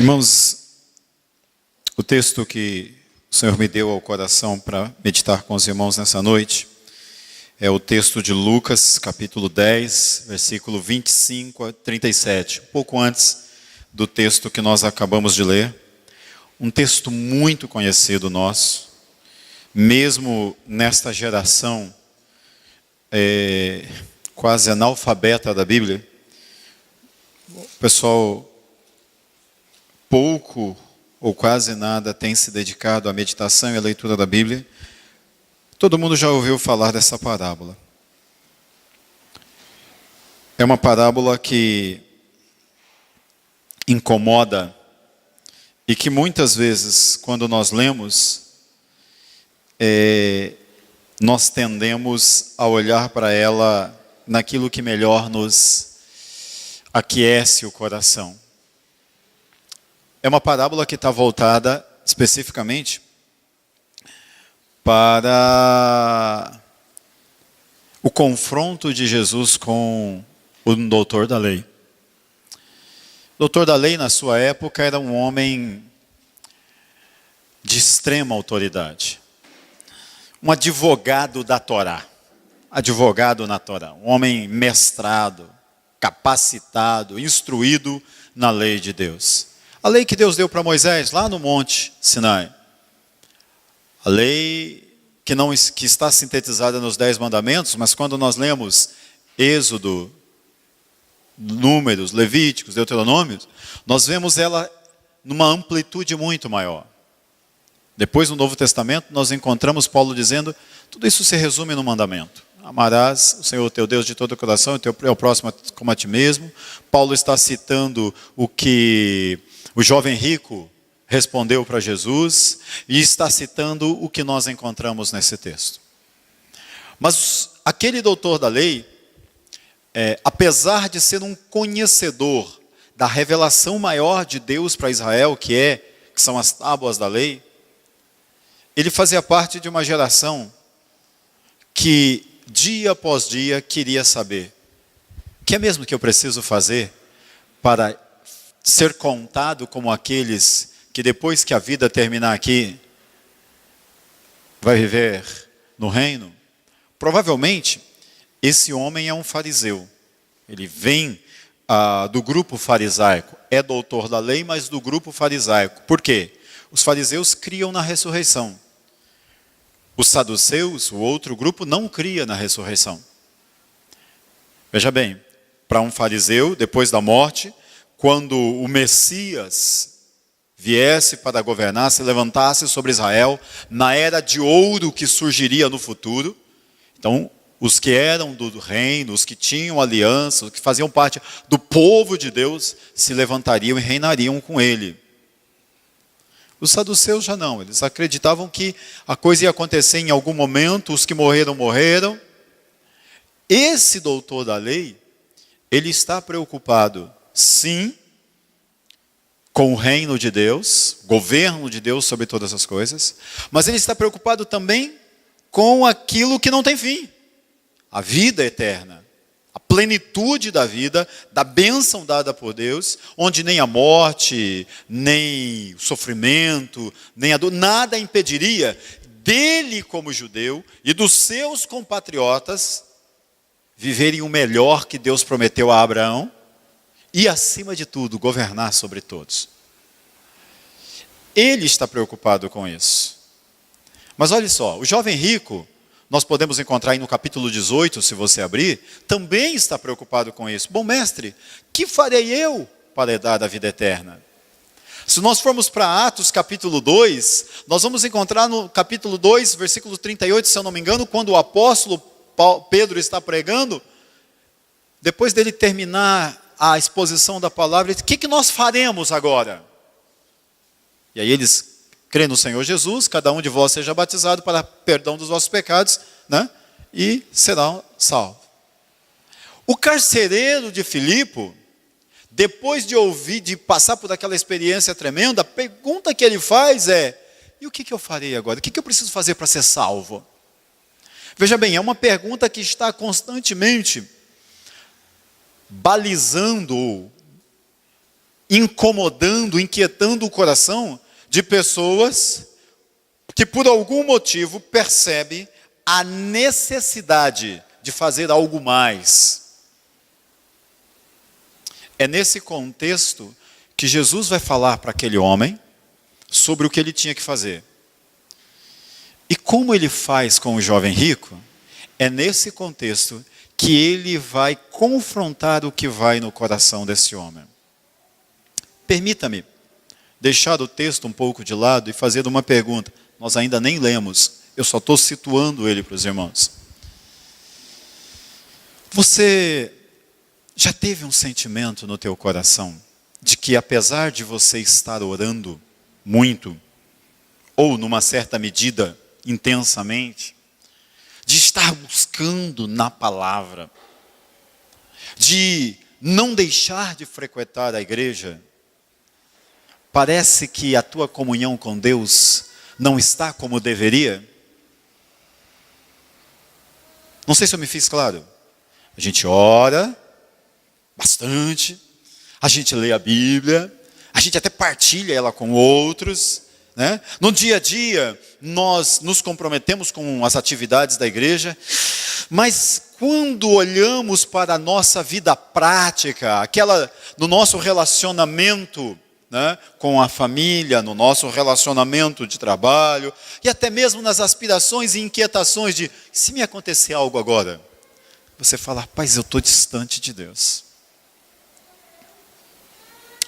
Irmãos, o texto que o Senhor me deu ao coração para meditar com os irmãos nessa noite é o texto de Lucas, capítulo 10, versículo 25 a 37, um pouco antes do texto que nós acabamos de ler. Um texto muito conhecido nosso, mesmo nesta geração quase analfabeta da Bíblia. O pessoal pouco ou quase nada tem se dedicado à meditação e à leitura da Bíblia. Todo mundo já ouviu falar dessa parábola. É uma parábola que incomoda e que muitas vezes, quando nós lemos, nós tendemos a olhar para ela naquilo que melhor nos aquece o coração. É uma parábola que está voltada especificamente para o confronto de Jesus com o doutor da lei. O doutor da lei, na sua época, era um homem de extrema autoridade. Um advogado da Torá. Advogado na Torá. Um homem mestrado, capacitado, instruído na lei de Deus. A lei que Deus deu para Moisés lá no Monte Sinai. A lei que está sintetizada nos 10 mandamentos, mas quando nós lemos Êxodo, Números, Levíticos, Deuteronômios, nós vemos ela numa amplitude muito maior. Depois, no Novo Testamento, nós encontramos Paulo dizendo, tudo isso se resume no mandamento. Amarás o Senhor teu Deus de todo o coração e o próximo como a ti mesmo. Paulo está citando o que o jovem rico respondeu para Jesus e está citando o que nós encontramos nesse texto. Mas aquele doutor da lei, apesar de ser um conhecedor da revelação maior de Deus para Israel, que são as tábuas da lei, ele fazia parte de uma geração que dia após dia queria saber, o que é mesmo que eu preciso fazer para ser contado como aqueles que depois que a vida terminar aqui, vai viver no reino? Provavelmente, esse homem é um fariseu. Ele vem do grupo farisaico. É doutor da lei, mas do grupo farisaico. Por quê? Os fariseus criam na ressurreição. Os saduceus, o outro grupo, não cria na ressurreição. Veja bem, para um fariseu, depois da morte, quando o Messias viesse para governar, se levantasse sobre Israel, na era de ouro que surgiria no futuro, então, os que eram do reino, os que tinham aliança, os que faziam parte do povo de Deus, se levantariam e reinariam com ele. Os saduceus já não, eles acreditavam que a coisa ia acontecer em algum momento, os que morreram, morreram. Esse doutor da lei, ele está preocupado, sim, com o reino de Deus, governo de Deus sobre todas as coisas, mas ele está preocupado também com aquilo que não tem fim, a vida eterna, a plenitude da vida, da bênção dada por Deus, onde nem a morte, nem o sofrimento, nem a dor, nada impediria dele como judeu e dos seus compatriotas viverem o melhor que Deus prometeu a Abraão e, acima de tudo, governar sobre todos. Ele está preocupado com isso. Mas olha só, o jovem rico, nós podemos encontrar aí no capítulo 18, se você abrir, também está preocupado com isso. Bom mestre, que farei eu para herdar a vida eterna? Se nós formos para Atos capítulo 2, nós vamos encontrar no capítulo 2, versículo 38, se eu não me engano, quando o apóstolo Pedro está pregando, depois dele terminar a exposição da palavra, ele diz, o que nós faremos agora? E aí eles creem no Senhor Jesus, cada um de vós seja batizado para perdão dos vossos pecados, né? E será salvo. O carcereiro de Filipe, depois de ouvir, de passar por aquela experiência tremenda, a pergunta que ele faz é, e o que eu farei agora? O que eu preciso fazer para ser salvo? Veja bem, é uma pergunta que está constantemente balizando incomodando, inquietando o coração de pessoas que por algum motivo percebem a necessidade de fazer algo mais. É nesse contexto que Jesus vai falar para aquele homem sobre o que ele tinha que fazer. E como ele faz com o jovem rico, é nesse contexto que ele vai confrontar o que vai no coração desse homem. Permita-me deixar o texto um pouco de lado e fazer uma pergunta. Nós ainda nem lemos, eu só estou situando ele para os irmãos. Você já teve um sentimento no teu coração de que apesar de você estar orando muito, ou numa certa medida, intensamente, de estar buscando na palavra, de não deixar de frequentar a igreja, parece que a tua comunhão com Deus não está como deveria? Não sei se eu me fiz claro. A gente ora bastante, a gente lê a Bíblia, a gente até partilha ela com outros, né? No dia a dia, nós nos comprometemos com as atividades da igreja, mas quando olhamos para a nossa vida prática, no nosso relacionamento, né, com a família, no nosso relacionamento de trabalho, e até mesmo nas aspirações e inquietações de, se me acontecer algo agora, você fala, rapaz, eu estou distante de Deus.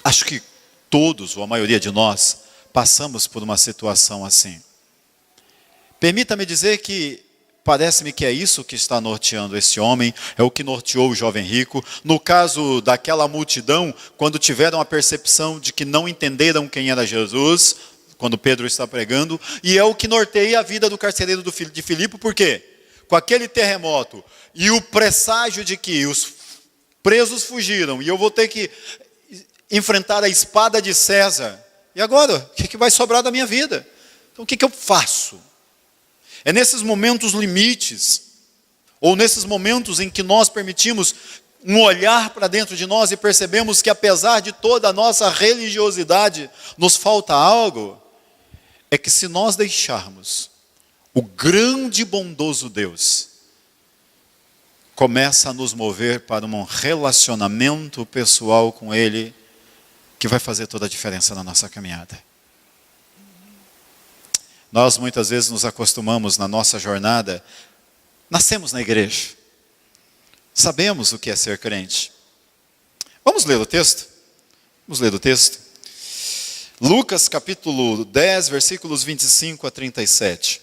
Acho que todos, ou a maioria de nós, passamos por uma situação assim. Permita-me dizer que parece-me que é isso que está norteando esse homem, é o que norteou o jovem rico. No caso daquela multidão, quando tiveram a percepção de que não entenderam quem era Jesus, quando Pedro está pregando, e é o que norteia a vida do carcereiro de Filipe, por quê? Com aquele terremoto e o presságio de que os presos fugiram, e eu vou ter que enfrentar a espada de César. E agora? O que vai sobrar da minha vida? Então o que eu faço? É nesses momentos limites, ou nesses momentos em que nós permitimos um olhar para dentro de nós e percebemos que apesar de toda a nossa religiosidade, nos falta algo, é que se nós deixarmos, o grande e bondoso Deus começa a nos mover para um relacionamento pessoal com Ele, que vai fazer toda a diferença na nossa caminhada. Nós muitas vezes nos acostumamos na nossa jornada, nascemos na igreja, sabemos o que é ser crente. Vamos ler o texto? Vamos ler o texto? Lucas capítulo 10, versículos 25 a 37.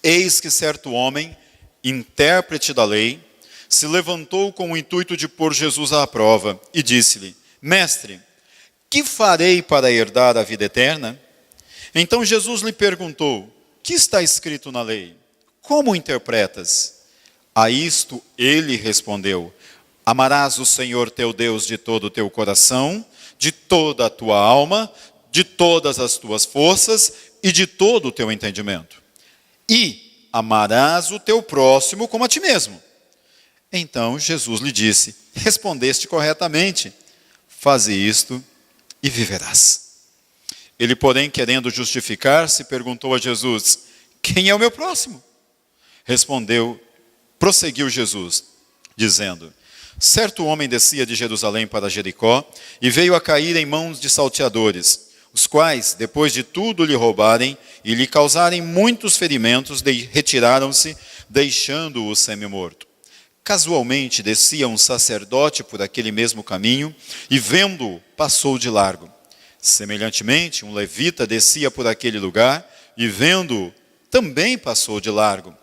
Eis que certo homem, intérprete da lei, se levantou com o intuito de pôr Jesus à prova e disse-lhe, Mestre, que farei para herdar a vida eterna? Então Jesus lhe perguntou, que está escrito na lei? Como interpretas? A isto ele respondeu, amarás o Senhor teu Deus de todo o teu coração, de toda a tua alma, de todas as tuas forças e de todo o teu entendimento. E amarás o teu próximo como a ti mesmo. Então Jesus lhe disse, respondeste corretamente, faze isto e viverás. Ele, porém, querendo justificar-se, perguntou a Jesus, quem é o meu próximo? Prosseguiu Jesus, dizendo, certo homem descia de Jerusalém para Jericó e veio a cair em mãos de salteadores, os quais, depois de tudo lhe roubarem e lhe causarem muitos ferimentos, retiraram-se, deixando-o semi-morto. Casualmente descia um sacerdote por aquele mesmo caminho e, vendo-o, passou de largo. Semelhantemente, um levita descia por aquele lugar e, vendo-o, também passou de largo.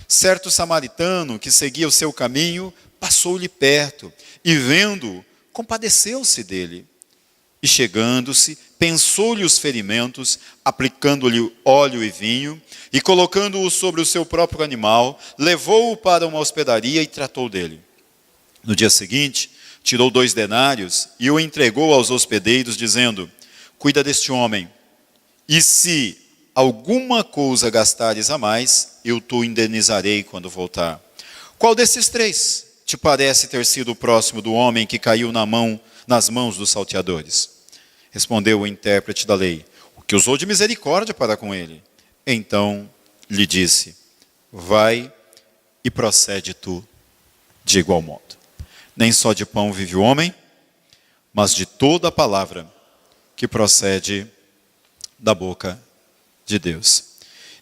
Certo samaritano que seguia o seu caminho, passou-lhe perto e, vendo-o, compadeceu-se dele. E chegando-se, pensou-lhe os ferimentos, aplicando-lhe óleo e vinho, e colocando-o sobre o seu próprio animal, levou-o para uma hospedaria e tratou dele. No dia seguinte, tirou 2 denários e o entregou aos hospedeiros, dizendo, cuida deste homem, e se alguma coisa gastares a mais, eu te indenizarei quando voltar. Qual desses 3 te parece ter sido o próximo do homem que caiu nas mãos dos salteadores? Respondeu o intérprete da lei: o que usou de misericórdia para com ele. Então lhe disse: vai e procede tu de igual modo. Nem só de pão vive o homem, mas de toda a palavra que procede da boca de Deus.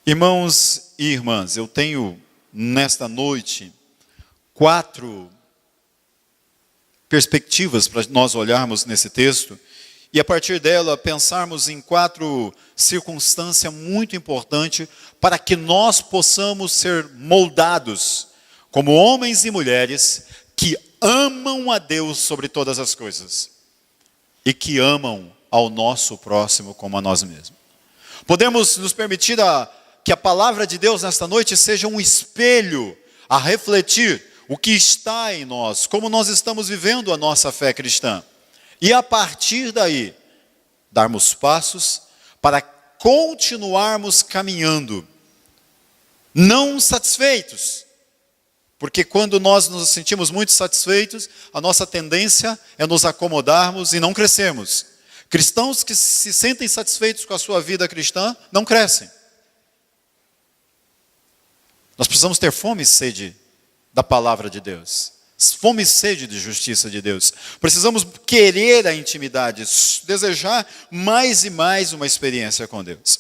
Irmãos e irmãs, eu tenho nesta noite 4 perspectivas para nós olharmos nesse texto e a partir dela pensarmos em 4 circunstâncias muito importantes para que nós possamos ser moldados como homens e mulheres que amam a Deus sobre todas as coisas e que amam ao nosso próximo como a nós mesmos. Podemos nos permitir que a palavra de Deus nesta noite seja um espelho a refletir o que está em nós, como nós estamos vivendo a nossa fé cristã. E a partir daí, darmos passos para continuarmos caminhando, não satisfeitos. Porque quando nós nos sentimos muito satisfeitos, a nossa tendência é nos acomodarmos e não crescermos. Cristãos que se sentem satisfeitos com a sua vida cristã, não crescem. Nós precisamos ter fome e sede da palavra de Deus. Fome e sede de justiça de Deus. Precisamos querer a intimidade, desejar mais e mais uma experiência com Deus.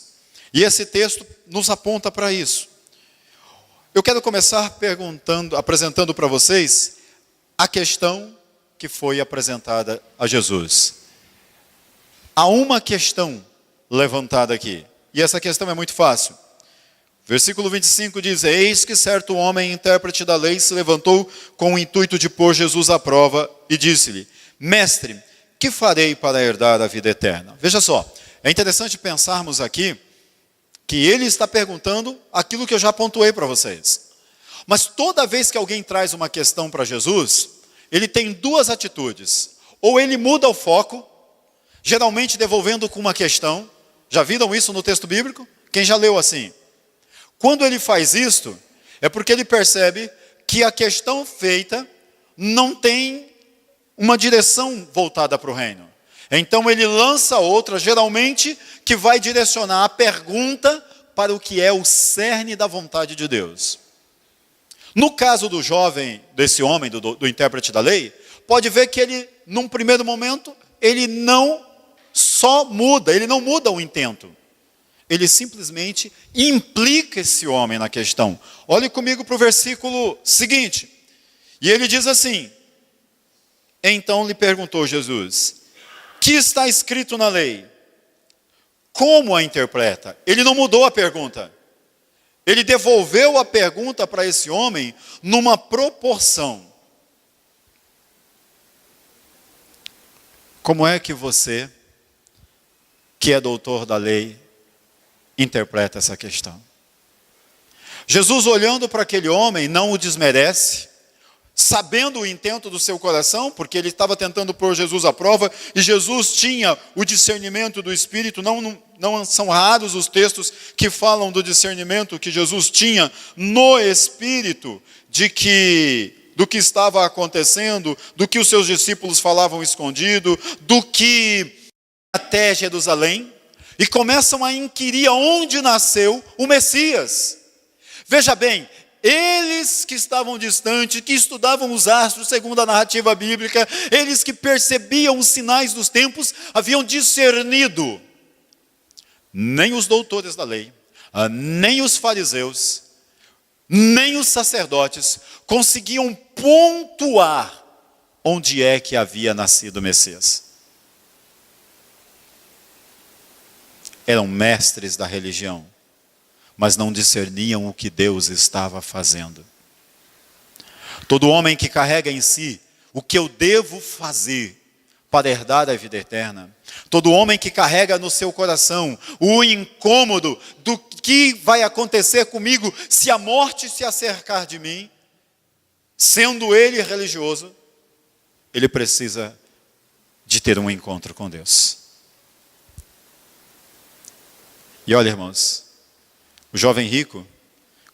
E esse texto nos aponta para isso. Eu quero começar apresentando para vocês a questão que foi apresentada a Jesus. Há uma questão levantada aqui, e essa questão é muito fácil. Versículo 25 diz: eis que certo homem, intérprete da lei, se levantou com o intuito de pôr Jesus à prova e disse-lhe: mestre, que farei para herdar a vida eterna? Veja só, é interessante pensarmos aqui que ele está perguntando aquilo que eu já pontuei para vocês. Mas toda vez que alguém traz uma questão para Jesus, ele tem 2 atitudes. Ou ele muda o foco, geralmente devolvendo com uma questão. Já viram isso no texto bíblico? Quem já leu assim? Quando ele faz isto, é porque ele percebe que a questão feita não tem uma direção voltada para o reino. Então ele lança outra, geralmente, que vai direcionar a pergunta para o que é o cerne da vontade de Deus. No caso do jovem, desse homem, do intérprete da lei, pode ver que ele, num primeiro momento, ele não muda o intento. Ele simplesmente implica esse homem na questão. Olhe comigo para o versículo seguinte. E ele diz assim: então lhe perguntou Jesus: que está escrito na lei? Como a interpreta? Ele não mudou a pergunta. Ele devolveu a pergunta para esse homem numa proporção. Como é que você, que é doutor da lei, interpreta essa questão? Jesus, olhando para aquele homem, não o desmerece, sabendo o intento do seu coração, porque ele estava tentando pôr Jesus à prova, e Jesus tinha o discernimento do Espírito. Não são raros os textos que falam do discernimento que Jesus tinha no Espírito, do que estava acontecendo, do que os seus discípulos falavam escondido, do que até Jerusalém, e começam a inquirir onde nasceu o Messias. Veja bem, eles que estavam distantes, que estudavam os astros segundo a narrativa bíblica, eles que percebiam os sinais dos tempos, haviam discernido. Nem os doutores da lei, nem os fariseus, nem os sacerdotes conseguiam pontuar onde é que havia nascido o Messias. Eram mestres da religião, mas não discerniam o que Deus estava fazendo. Todo homem que carrega em si o que eu devo fazer para herdar a vida eterna, todo homem que carrega no seu coração o incômodo do que vai acontecer comigo se a morte se acercar de mim, sendo ele religioso, ele precisa de ter um encontro com Deus. E olha, irmãos, o jovem rico,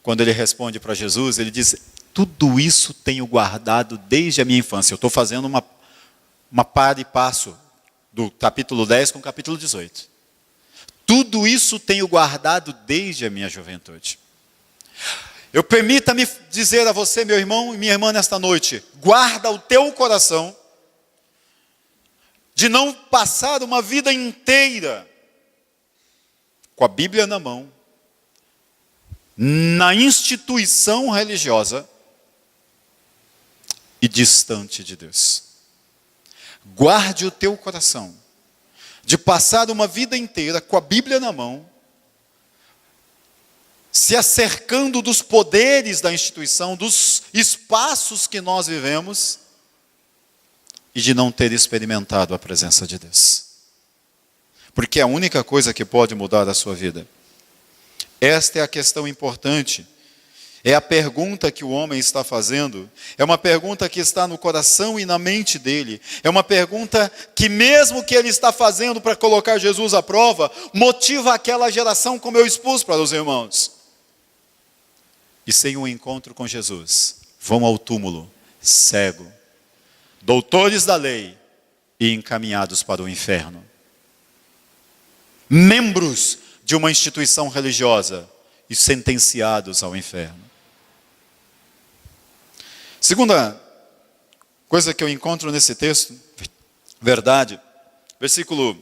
quando ele responde para Jesus, ele diz: tudo isso tenho guardado desde a minha infância. Eu estou fazendo uma para e passo do capítulo 10 com o capítulo 18. Tudo isso tenho guardado desde a minha juventude. Permita-me dizer a você, meu irmão e minha irmã, nesta noite, guarda o teu coração de não passar uma vida inteira com a Bíblia na mão, na instituição religiosa e distante de Deus. Guarde o teu coração de passar uma vida inteira com a Bíblia na mão, se acercando dos poderes da instituição, dos espaços que nós vivemos, e de não ter experimentado a presença de Deus. Porque é a única coisa que pode mudar a sua vida. Esta é a questão importante. É a pergunta que o homem está fazendo. É uma pergunta que está no coração e na mente dele. É uma pergunta que, mesmo que ele está fazendo para colocar Jesus à prova, motiva aquela geração, como eu expus para os irmãos. E sem um encontro com Jesus, vão ao túmulo, cego, doutores da lei e encaminhados para o inferno. Membros de uma instituição religiosa e sentenciados ao inferno. Segunda coisa que eu encontro nesse texto, verdade, versículo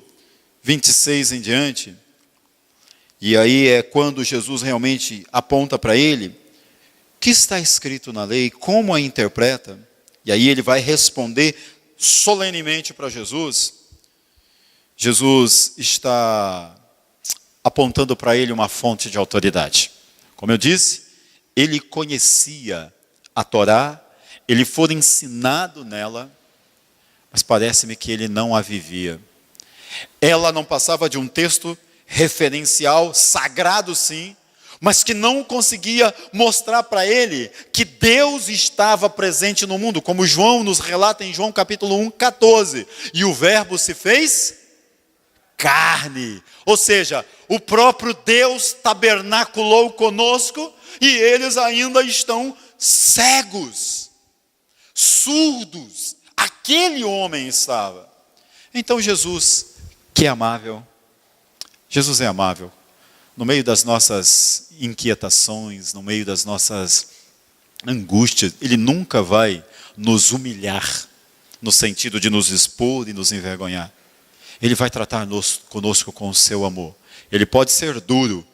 26 em diante, e aí é quando Jesus realmente aponta para ele, o que está escrito na lei, como a interpreta, e aí ele vai responder solenemente para Jesus. Jesus está apontando para ele uma fonte de autoridade. Como eu disse, ele conhecia a Torá, ele foi ensinado nela, mas parece-me que ele não a vivia. Ela não passava de um texto referencial, sagrado sim, mas que não conseguia mostrar para ele que Deus estava presente no mundo, como João nos relata em João capítulo 1, 14. E o verbo se fez carne. Ou seja, o próprio Deus tabernaculou conosco e eles ainda estão cegos, surdos. Aquele homem estava. Então Jesus, que é amável, Jesus é amável. No meio das nossas inquietações, no meio das nossas angústias, Ele nunca vai nos humilhar, no sentido de nos expor e nos envergonhar. Ele vai tratar conosco com o seu amor. Ele pode ser duro,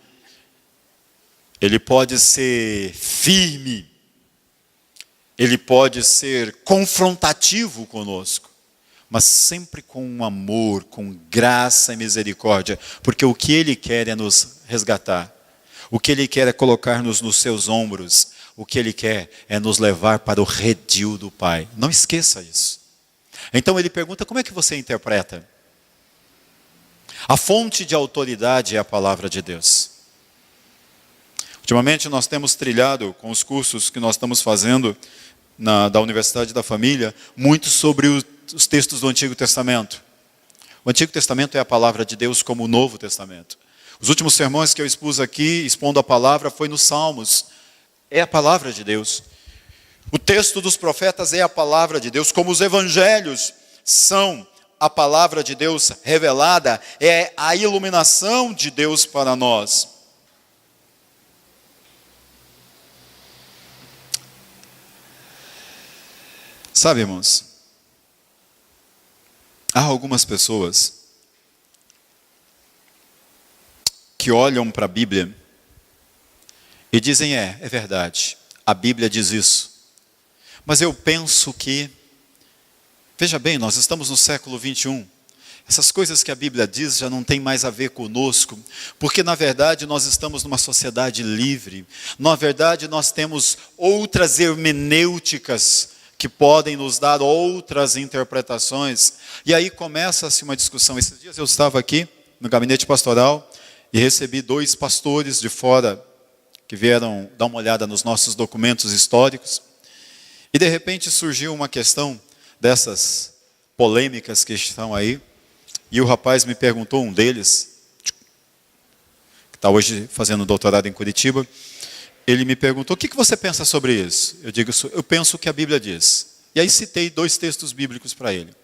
Ele pode ser firme, Ele pode ser confrontativo conosco, mas sempre com um amor, com graça e misericórdia, porque o que Ele quer é nos resgatar, o que Ele quer é colocar-nos nos seus ombros, o que Ele quer é nos levar para o redil do Pai. Não esqueça isso. Então Ele pergunta, como é que você interpreta? A fonte de autoridade é a palavra de Deus. Ultimamente nós temos trilhado, com os cursos que nós estamos fazendo da Universidade da Família, muito sobre os textos do Antigo Testamento. O Antigo Testamento é a palavra de Deus como o Novo Testamento. Os últimos sermões que eu expus aqui, expondo a palavra, foi nos Salmos. É a palavra de Deus. O texto dos profetas é a palavra de Deus, como os evangelhos são a palavra de Deus revelada, é a iluminação de Deus para nós. Sabe, irmãos, há algumas pessoas que olham para a Bíblia e dizem, é verdade, a Bíblia diz isso. Mas eu penso que, veja bem, nós estamos no século 21. Essas coisas que a Bíblia diz já não tem mais a ver conosco, porque na verdade nós estamos numa sociedade livre. Na verdade nós temos outras hermenêuticas que podem nos dar outras interpretações. E aí começa-se uma discussão. Esses dias eu estava aqui no gabinete pastoral e recebi 2 pastores de fora que vieram dar uma olhada nos nossos documentos históricos. E de repente surgiu uma questão dessas polêmicas que estão aí. E o rapaz me perguntou, um deles, que está hoje fazendo doutorado em Curitiba, ele me perguntou, o que você pensa sobre isso? Eu digo, eu penso o que a Bíblia diz. E aí citei 2 textos bíblicos para ele.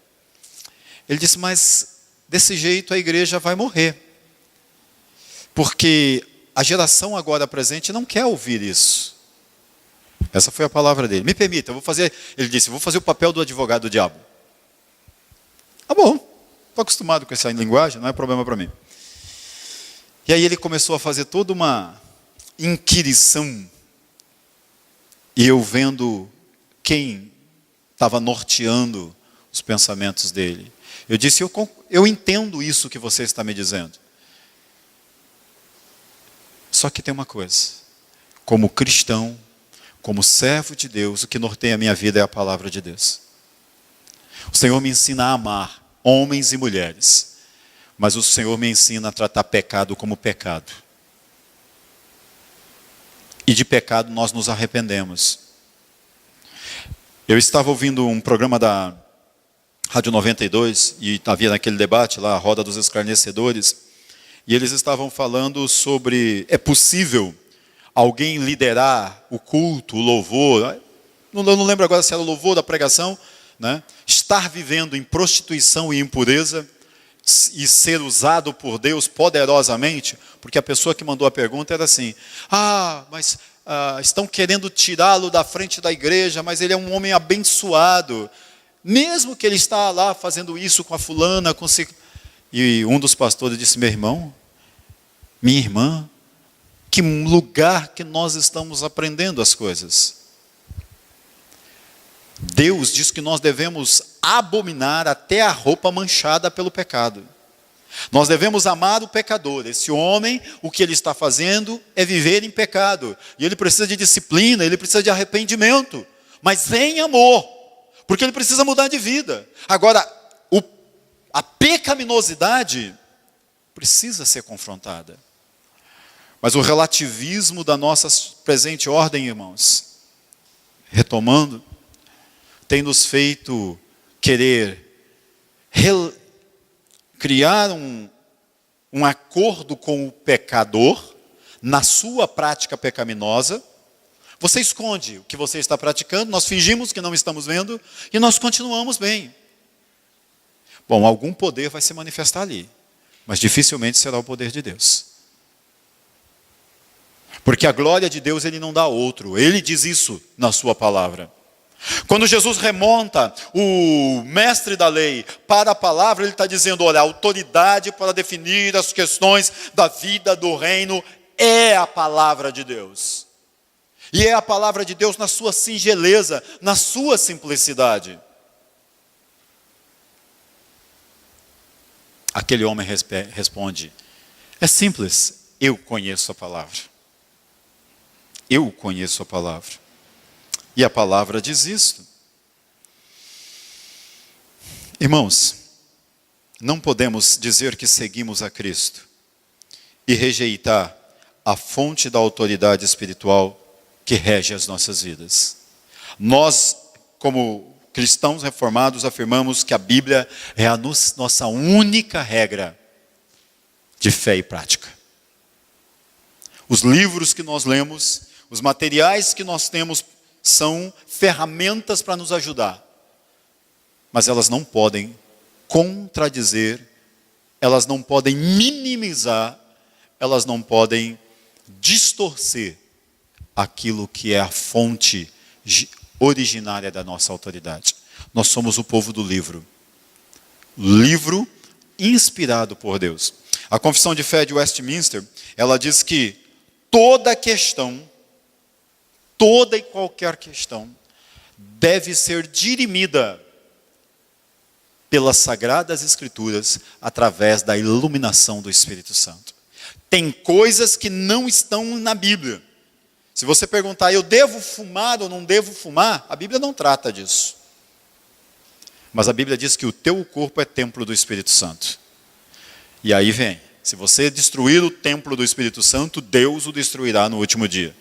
Ele disse, mas desse jeito a igreja vai morrer. Porque a geração agora presente não quer ouvir isso. Essa foi a palavra dele. Me permita, ele disse, vou fazer o papel do advogado do diabo. Tá bom, estou acostumado com essa linguagem, não é problema para mim. E aí ele começou a fazer toda uma inquirição. E eu vendo quem estava norteando os pensamentos dele. Eu disse, eu entendo isso que você está me dizendo. Só que tem uma coisa. Como cristão, como servo de Deus, o que norteia a minha vida é a palavra de Deus. O Senhor me ensina a amar homens e mulheres. Mas o Senhor me ensina a tratar pecado como pecado. E de pecado nós nos arrependemos. Eu estava ouvindo um programa da Rádio 92, e havia naquele debate lá, a Roda dos Escarnecedores, e eles estavam falando sobre, é possível alguém liderar o culto, o louvor, eu não lembro agora se era o louvor da pregação, né? Estar vivendo em prostituição e impureza, e ser usado por Deus poderosamente, porque a pessoa que mandou a pergunta era assim, mas estão querendo tirá-lo da frente da igreja, mas ele é um homem abençoado, mesmo que ele está lá fazendo isso com a fulana, E um dos pastores disse, meu irmão, minha irmã, que lugar que nós estamos aprendendo as coisas. Deus diz que nós devemos abominar até a roupa manchada pelo pecado. Nós devemos amar o pecador. Esse homem, o que ele está fazendo é viver em pecado. E ele precisa de disciplina, ele precisa de arrependimento. Mas em amor. Porque ele precisa mudar de vida. Agora, a pecaminosidade precisa ser confrontada. Mas o relativismo da nossa presente ordem, irmãos, retomando, tem nos feito querer criar um acordo com o pecador na sua prática pecaminosa. Você esconde o que você está praticando, nós fingimos que não estamos vendo e nós continuamos bem. Bom, algum poder vai se manifestar ali, mas dificilmente será o poder de Deus. Porque a glória de Deus ele não dá outro, ele diz isso na sua palavra. Quando Jesus remonta o mestre da lei para a palavra, ele está dizendo, olha, a autoridade para definir as questões da vida do reino é a palavra de Deus. E é a palavra de Deus na sua singeleza, na sua simplicidade. Aquele homem responde, é simples, eu conheço a palavra. Eu conheço a palavra. E a palavra diz isto. Irmãos, não podemos dizer que seguimos a Cristo e rejeitar a fonte da autoridade espiritual que rege as nossas vidas. Nós, como cristãos reformados, afirmamos que a Bíblia é a nossa única regra de fé e prática. Os livros que nós lemos, os materiais que nós temos, são ferramentas para nos ajudar. Mas elas não podem contradizer, elas não podem minimizar, elas não podem distorcer aquilo que é a fonte originária da nossa autoridade. Nós somos o povo do livro. Livro inspirado por Deus. A Confissão de Fé de Westminster, ela diz que toda e qualquer questão deve ser dirimida pelas Sagradas Escrituras através da iluminação do Espírito Santo. Tem coisas que não estão na Bíblia. Se você perguntar, eu devo fumar ou não devo fumar? A Bíblia não trata disso. Mas a Bíblia diz que o teu corpo é templo do Espírito Santo. E aí vem, se você destruir o templo do Espírito Santo, Deus o destruirá no último dia.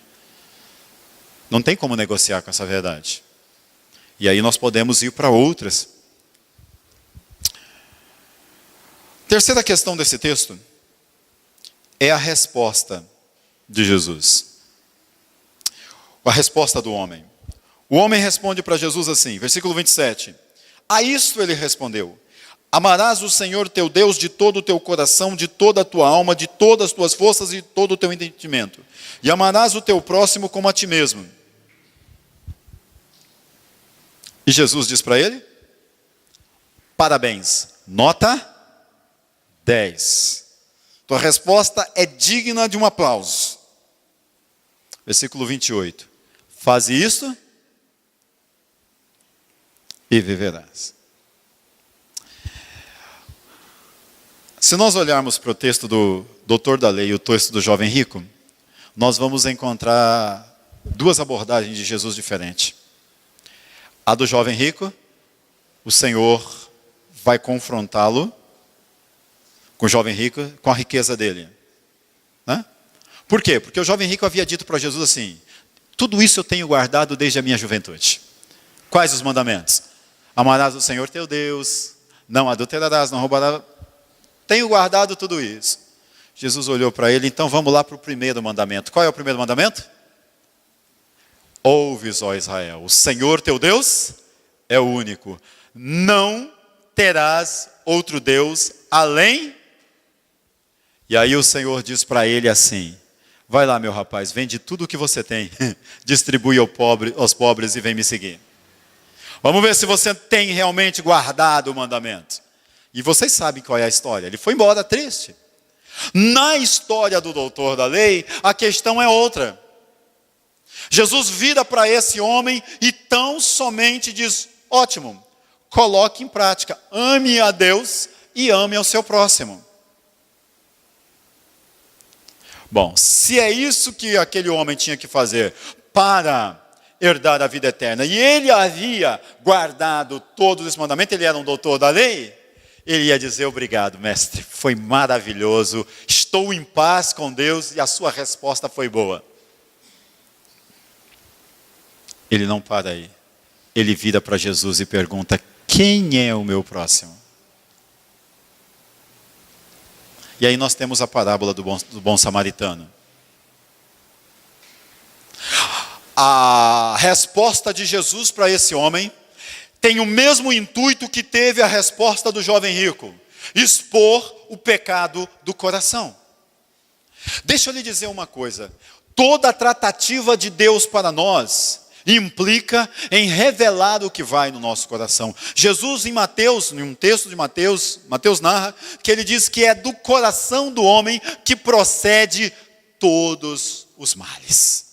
Não tem como negociar com essa verdade. E aí nós podemos ir para outras. Terceira questão desse texto é a resposta de Jesus. A resposta do homem. O homem responde para Jesus assim, versículo 27. A isto ele respondeu, Amarás o Senhor teu Deus de todo o teu coração, de toda a tua alma, de todas as tuas forças e de todo o teu entendimento. E amarás o teu próximo como a ti mesmo. E Jesus diz para ele: parabéns, nota 10. Tua resposta é digna de um aplauso. Versículo 28. Faze isto e viverás. Se nós olharmos para o texto do doutor da lei e o texto do jovem rico, nós vamos encontrar duas abordagens de Jesus diferentes. A do jovem rico, o Senhor vai confrontá-lo com o jovem rico, com a riqueza dele. Né? Por quê? Porque o jovem rico havia dito para Jesus assim: tudo isso eu tenho guardado desde a minha juventude. Quais os mandamentos? Amarás o Senhor teu Deus, não adulterarás, não roubarás. Tenho guardado tudo isso. Jesus olhou para ele: então vamos lá para o primeiro mandamento. Qual é o primeiro mandamento? Ouves, ó Israel, o Senhor teu Deus é o único. Não terás outro Deus além. E aí o Senhor diz para ele assim: vai lá, meu rapaz, vende tudo o que você tem, distribui aos pobres e vem me seguir. Vamos ver se você tem realmente guardado o mandamento. E vocês sabem qual é a história. Ele foi embora triste. Na história do doutor da lei, a questão é outra. Jesus vira para esse homem e tão somente diz: ótimo, coloque em prática, ame a Deus e ame ao seu próximo. Bom, se é isso que aquele homem tinha que fazer para herdar a vida eterna, e ele havia guardado todos os mandamentos, ele era um doutor da lei, ele ia dizer: obrigado, mestre, foi maravilhoso, estou em paz com Deus, e a sua resposta foi boa. Ele não para aí. Ele vira para Jesus e pergunta: quem é o meu próximo? E aí nós temos a parábola do bom samaritano. A resposta de Jesus para esse homem tem o mesmo intuito que teve a resposta do jovem rico: expor o pecado do coração. Deixa eu lhe dizer uma coisa: toda a tratativa de Deus para nós implica em revelar o que vai no nosso coração. Jesus em Mateus, em um texto de Mateus narra que ele diz que é do coração do homem que procede todos os males.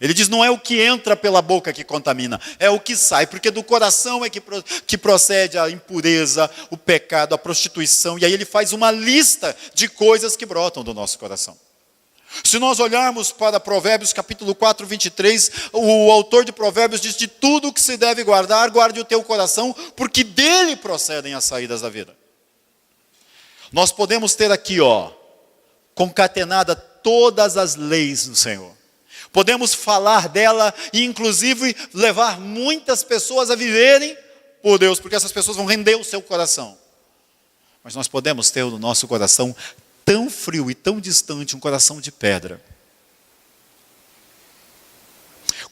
Ele diz: não é o que entra pela boca que contamina, é o que sai, porque do coração é que procede a impureza, o pecado, a prostituição. E aí ele faz uma lista de coisas que brotam do nosso coração. Se nós olharmos para Provérbios capítulo 4, 23, o autor de Provérbios diz: de tudo que se deve guardar, guarde o teu coração, porque dele procedem as saídas da vida. Nós podemos ter aqui, concatenada todas as leis do Senhor. Podemos falar dela e inclusive levar muitas pessoas a viverem por Deus, porque essas pessoas vão render o seu coração. Mas nós podemos ter no nosso coração tão frio e tão distante, um coração de pedra.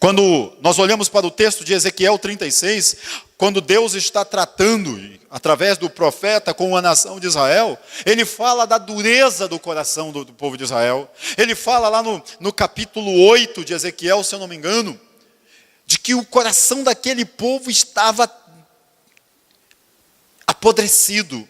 Quando nós olhamos para o texto de Ezequiel 36, quando Deus está tratando, através do profeta, com a nação de Israel, ele fala da dureza do coração do povo de Israel. Ele fala lá no capítulo 8 de Ezequiel, se eu não me engano, de que o coração daquele povo estava apodrecido,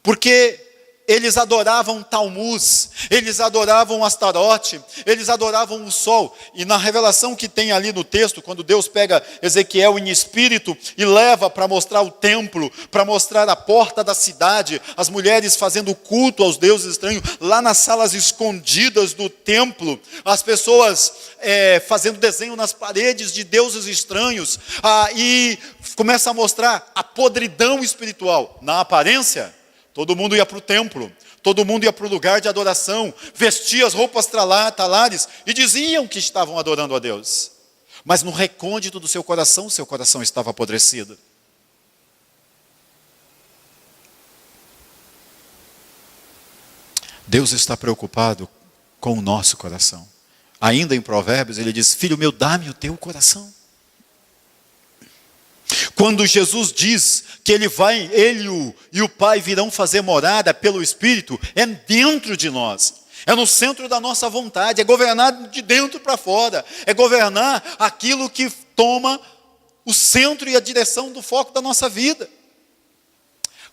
porque eles adoravam Talmuz, eles adoravam Astarote, eles adoravam o sol. E na revelação que tem ali no texto, quando Deus pega Ezequiel em espírito e leva para mostrar o templo, para mostrar a porta da cidade, as mulheres fazendo culto aos deuses estranhos, lá nas salas escondidas do templo, as pessoas fazendo desenho nas paredes de deuses estranhos, e começa a mostrar a podridão espiritual. Na aparência, todo mundo ia para o templo, todo mundo ia para o lugar de adoração, vestia as roupas talares e diziam que estavam adorando a Deus. Mas no recôndito do seu coração estava apodrecido. Deus está preocupado com o nosso coração. Ainda em Provérbios ele diz: filho meu, dá-me o teu coração. Quando Jesus diz que ele e o Pai virão fazer morada pelo Espírito, é dentro de nós, é no centro da nossa vontade, é governar de dentro para fora, é governar aquilo que toma o centro e a direção do foco da nossa vida.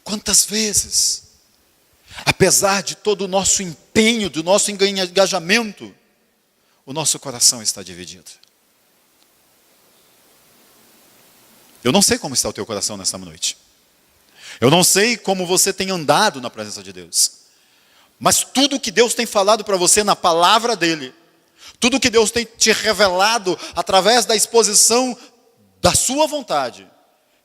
Quantas vezes, apesar de todo o nosso empenho, do nosso engajamento, o nosso coração está dividido. Eu não sei como está o teu coração nesta noite. Eu não sei como você tem andado na presença de Deus. Mas tudo que Deus tem falado para você na palavra dEle, tudo que Deus tem te revelado através da exposição da sua vontade,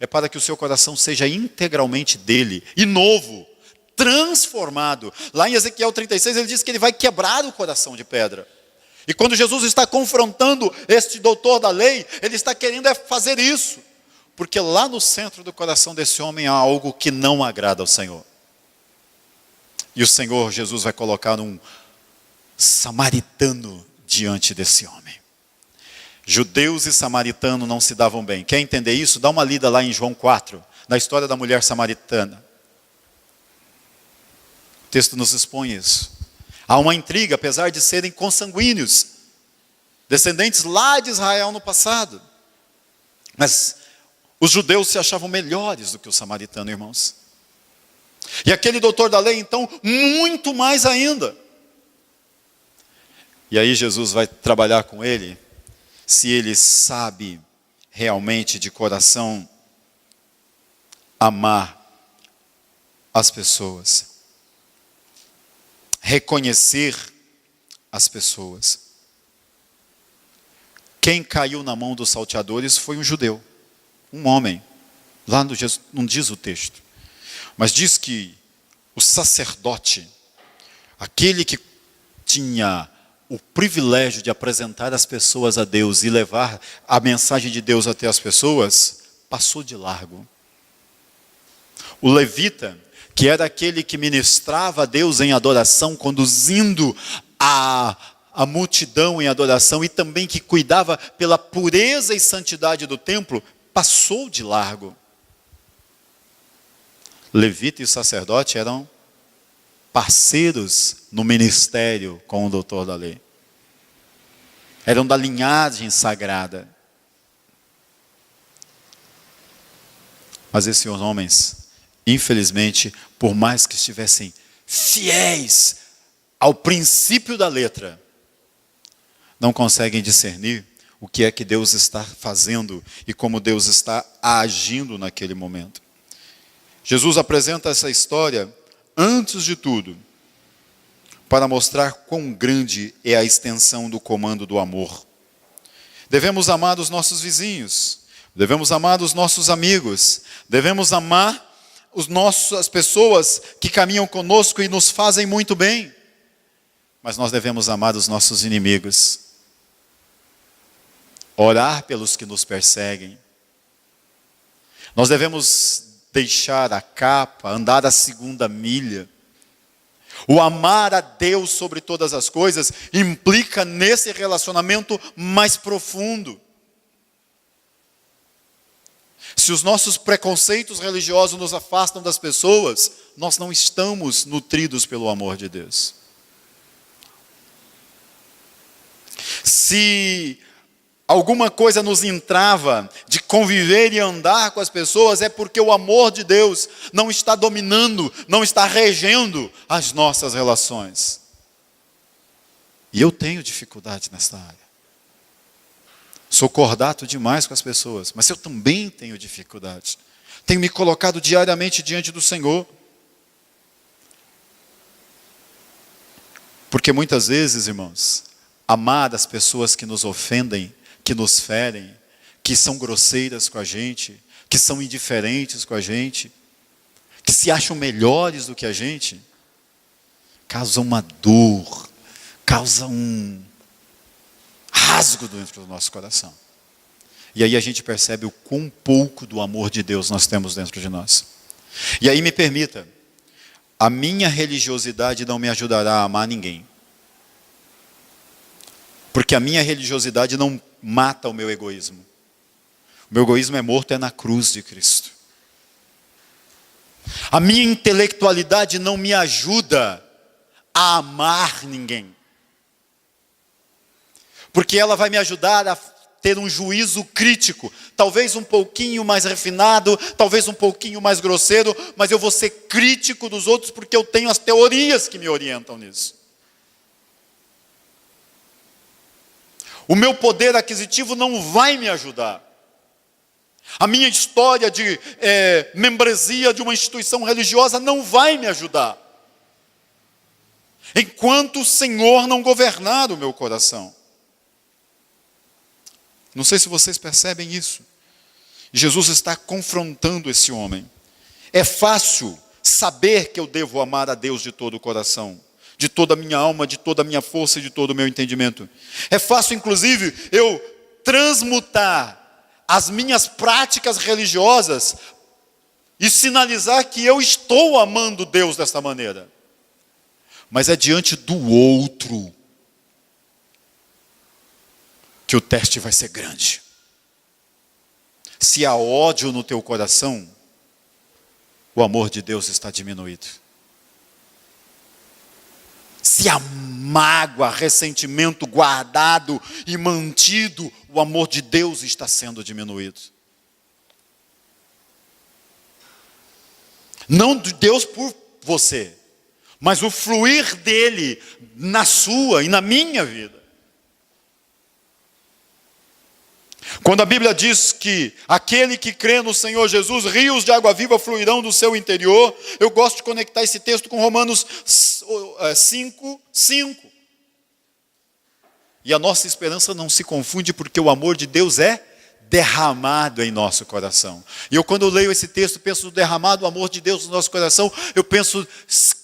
é para que o seu coração seja integralmente dEle, e novo, transformado. Lá em Ezequiel 36 ele diz que ele vai quebrar o coração de pedra. E quando Jesus está confrontando este doutor da lei, ele está querendo fazer isso. Porque lá no centro do coração desse homem há algo que não agrada ao Senhor. E o Senhor Jesus vai colocar um samaritano diante desse homem. Judeus e samaritanos não se davam bem. Quer entender isso? Dá uma lida lá em João 4, na história da mulher samaritana. O texto nos expõe isso. Há uma intriga, apesar de serem consanguíneos, descendentes lá de Israel no passado. Mas os judeus se achavam melhores do que o samaritano, irmãos. E aquele doutor da lei, então, muito mais ainda. E aí Jesus vai trabalhar com ele, se ele sabe realmente de coração amar as pessoas, reconhecer as pessoas. Quem caiu na mão dos salteadores foi um judeu. Um homem, lá não diz o texto, mas diz que o sacerdote, aquele que tinha o privilégio de apresentar as pessoas a Deus e levar a mensagem de Deus até as pessoas, passou de largo. O levita, que era aquele que ministrava a Deus em adoração, conduzindo a multidão em adoração e também que cuidava pela pureza e santidade do templo, passou de largo. Levita e o sacerdote eram parceiros no ministério com o doutor da lei. Eram da linhagem sagrada. Mas esses homens, infelizmente, por mais que estivessem fiéis ao princípio da letra, não conseguem discernir o que é que Deus está fazendo e como Deus está agindo naquele momento. Jesus apresenta essa história, antes de tudo, para mostrar quão grande é a extensão do comando do amor. Devemos amar os nossos vizinhos, devemos amar os nossos amigos, devemos amar as pessoas que caminham conosco e nos fazem muito bem, mas nós devemos amar os nossos inimigos. Orar pelos que nos perseguem. Nós devemos deixar a capa, andar a segunda milha. O amar a Deus sobre todas as coisas implica nesse relacionamento mais profundo. Se os nossos preconceitos religiosos nos afastam das pessoas, nós não estamos nutridos pelo amor de Deus. Se alguma coisa nos entrava de conviver e andar com as pessoas, é porque o amor de Deus não está dominando, não está regendo as nossas relações. E eu tenho dificuldade nessa área. Sou cordato demais com as pessoas, mas eu também tenho dificuldade. Tenho me colocado diariamente diante do Senhor. Porque muitas vezes, irmãos, amar as pessoas que nos ofendem, que nos ferem, que são grosseiras com a gente, que são indiferentes com a gente, que se acham melhores do que a gente, causa uma dor, causa um rasgo dentro do nosso coração. E aí a gente percebe o quão pouco do amor de Deus nós temos dentro de nós. E aí me permita, a minha religiosidade não me ajudará a amar ninguém. Porque a minha religiosidade não mata o meu egoísmo. Meu egoísmo é morto na cruz de Cristo. A minha intelectualidade não me ajuda a amar ninguém. Porque ela vai me ajudar a ter um juízo crítico, talvez um pouquinho mais refinado, talvez um pouquinho mais grosseiro, mas eu vou ser crítico dos outros porque eu tenho as teorias que me orientam nisso. O meu poder aquisitivo não vai me ajudar. A minha história de membresia de uma instituição religiosa não vai me ajudar. Enquanto o Senhor não governar o meu coração. Não sei se vocês percebem isso. Jesus está confrontando esse homem. É fácil saber que eu devo amar a Deus de todo o coração, de toda a minha alma, de toda a minha força e de todo o meu entendimento. É fácil, inclusive, eu transmutar as minhas práticas religiosas e sinalizar que eu estou amando Deus desta maneira. Mas é diante do outro que o teste vai ser grande. Se há ódio no teu coração, o amor de Deus está diminuído. Se há mágoa, ressentimento guardado e mantido, o amor de Deus está sendo diminuído. Não de Deus por você, mas o fluir dele na sua e na minha vida. Quando a Bíblia diz que aquele que crê no Senhor Jesus, rios de água viva fluirão do seu interior, eu gosto de conectar esse texto com Romanos 5:5. E a nossa esperança não se confunde porque o amor de Deus é derramado em nosso coração. E eu, quando eu leio esse texto, penso no derramado, o amor de Deus no nosso coração, eu penso,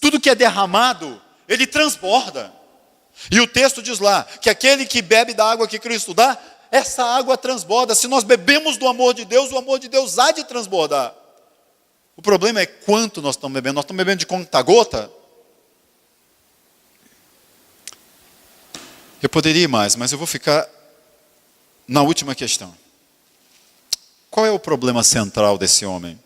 tudo que é derramado, ele transborda. E o texto diz lá, que aquele que bebe da água que Cristo dá, essa água transborda. Se nós bebemos do amor de Deus, o amor de Deus há de transbordar. O problema é quanto nós estamos bebendo. Nós estamos bebendo de conta-gota? Eu poderia ir mais, mas eu vou ficar na última questão. Qual é o problema central desse homem?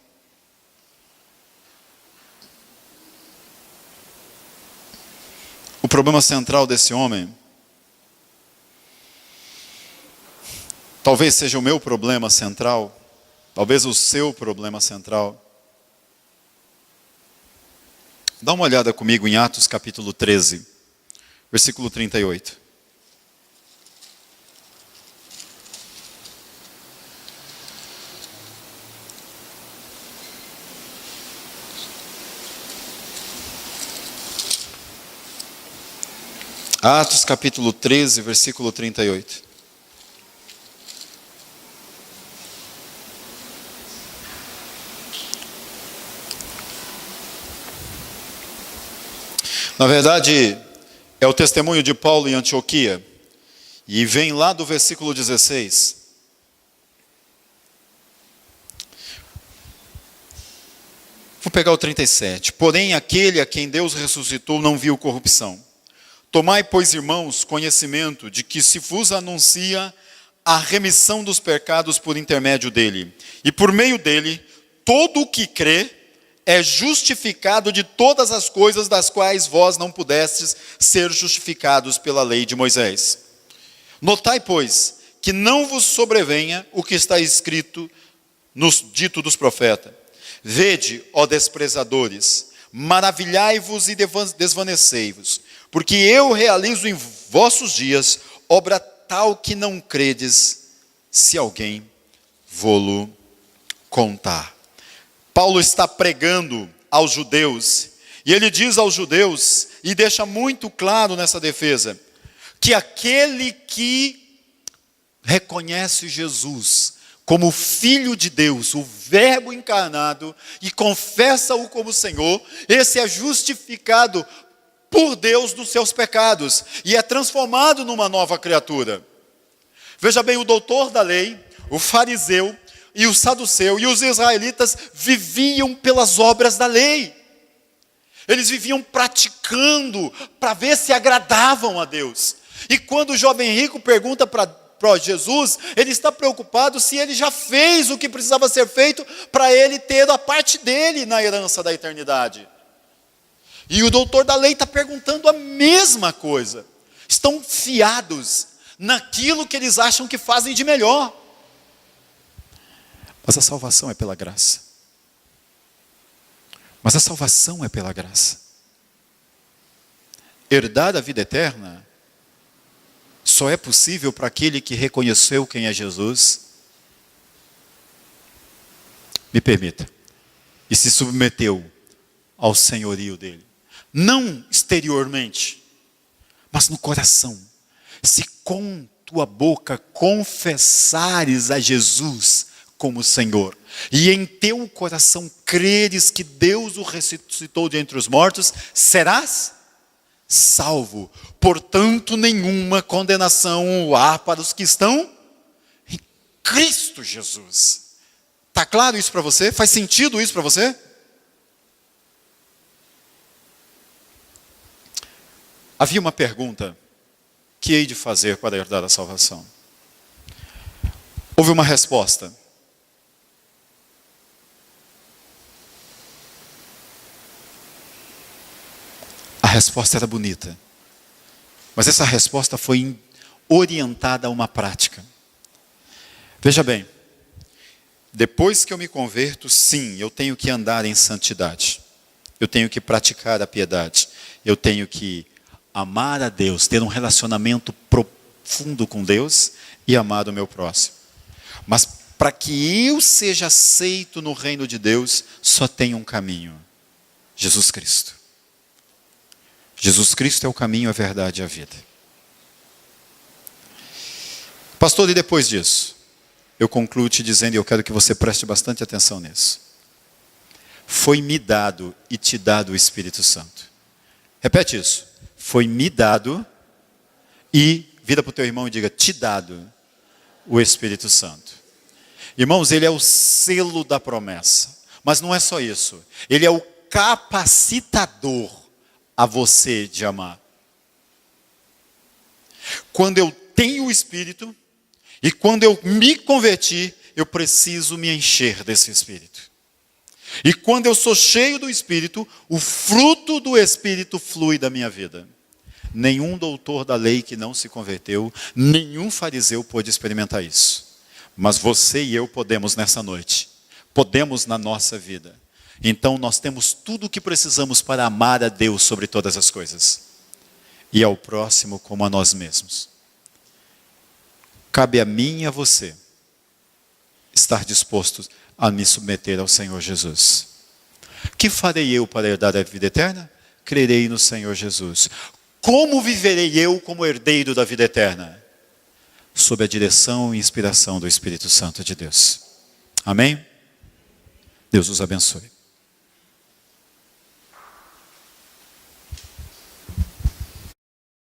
O problema central desse homem talvez seja o meu problema central, talvez o seu problema central. Dá uma olhada comigo em Atos capítulo 13, versículo 38. Atos capítulo 13, versículo 38. Na verdade, é o testemunho de Paulo em Antioquia. E vem lá do versículo 16. Vou pegar o 37. Porém, aquele a quem Deus ressuscitou não viu corrupção. Tomai, pois, irmãos, conhecimento de que se vos anuncia a remissão dos pecados por intermédio dele. E por meio dele, todo o que crê é justificado de todas as coisas das quais vós não pudestes ser justificados pela lei de Moisés. Notai, pois, que não vos sobrevenha o que está escrito no dito dos profetas. Vede, ó desprezadores, maravilhai-vos e desvanecei-vos, porque eu realizo em vossos dias obra tal que não credes, se alguém vô-lo contar. Paulo está pregando aos judeus, e ele diz aos judeus, e deixa muito claro nessa defesa, que aquele que reconhece Jesus como Filho de Deus, o Verbo encarnado, e confessa-o como Senhor, esse é justificado por Deus dos seus pecados, e é transformado numa nova criatura. Veja bem, o doutor da lei, o fariseu, e o saduceu e os israelitas viviam pelas obras da lei. Eles viviam praticando para ver se agradavam a Deus. E quando o jovem rico pergunta para para Jesus, ele está preocupado se ele já fez o que precisava ser feito para ele ter a parte dele na herança da eternidade. E o doutor da lei está perguntando a mesma coisa. Estão fiados naquilo que eles acham que fazem de melhor. Mas a salvação é pela graça. Mas a salvação é pela graça. Herdar a vida eterna só é possível para aquele que reconheceu quem é Jesus. Me permita. E se submeteu ao senhorio dele. Não exteriormente, mas no coração. Se com tua boca confessares a Jesus como Senhor, e em teu coração creres que Deus o ressuscitou de entre os mortos, serás salvo. Portanto, nenhuma condenação há para os que estão em Cristo Jesus. Está claro isso para você? Faz sentido isso para você? Havia uma pergunta que hei de fazer para herdar a salvação. Houve uma resposta. A resposta era bonita. Mas essa resposta foi orientada a uma prática. Veja bem, depois que eu me converto, sim, eu tenho que andar em santidade. Eu tenho que praticar a piedade. Eu tenho que amar a Deus, ter um relacionamento profundo com Deus e amar o meu próximo. Mas para que eu seja aceito no reino de Deus, só tem um caminho: Jesus Cristo. Jesus Cristo é o caminho, a verdade e a vida. Pastor, e depois disso? Eu concluo te dizendo, e eu quero que você preste bastante atenção nisso. Foi-me dado e te dado o Espírito Santo. Repete isso. Foi-me dado e, vira para o teu irmão e diga, te dado o Espírito Santo. Irmãos, ele é o selo da promessa. Mas não é só isso. Ele é o capacitador a você de amar. Quando eu tenho o Espírito, e quando eu me converti, eu preciso me encher desse Espírito. E quando eu sou cheio do Espírito, o fruto do Espírito flui da minha vida. Nenhum doutor da lei que não se converteu, nenhum fariseu pôde experimentar isso. Mas você e eu podemos nessa noite. Podemos na nossa vida. Então nós temos tudo o que precisamos para amar a Deus sobre todas as coisas. E ao próximo como a nós mesmos. Cabe a mim e a você estar dispostos a me submeter ao Senhor Jesus. Que farei eu para herdar a vida eterna? Crerei no Senhor Jesus. Como viverei eu como herdeiro da vida eterna? Sob a direção e inspiração do Espírito Santo de Deus. Amém? Deus os abençoe.